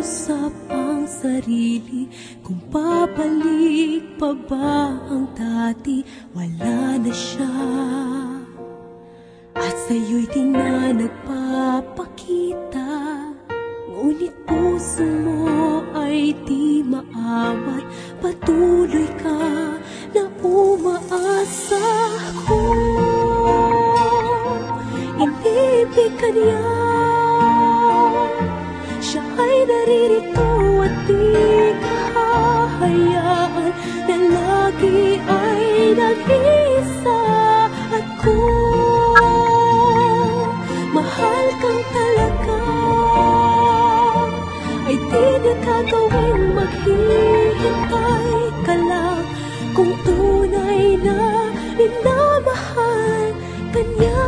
Kausap ang sarili kung babalik pa ba ang dati. Wala na siya, at sa'yo'y di na nagpapakita. Ngunit puso mo ay di maawat. Patuloy ka na umaasa. Kung inibig ka niya, siya ay naririto at di ka hahayaan na lagi ay nag-iisa. At kung mahal kang talaga, ay di na gagawing maghihintay ka lang. Kung tunay na minamahal ka niya.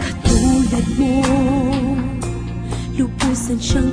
Katulad mo, lubusan siyang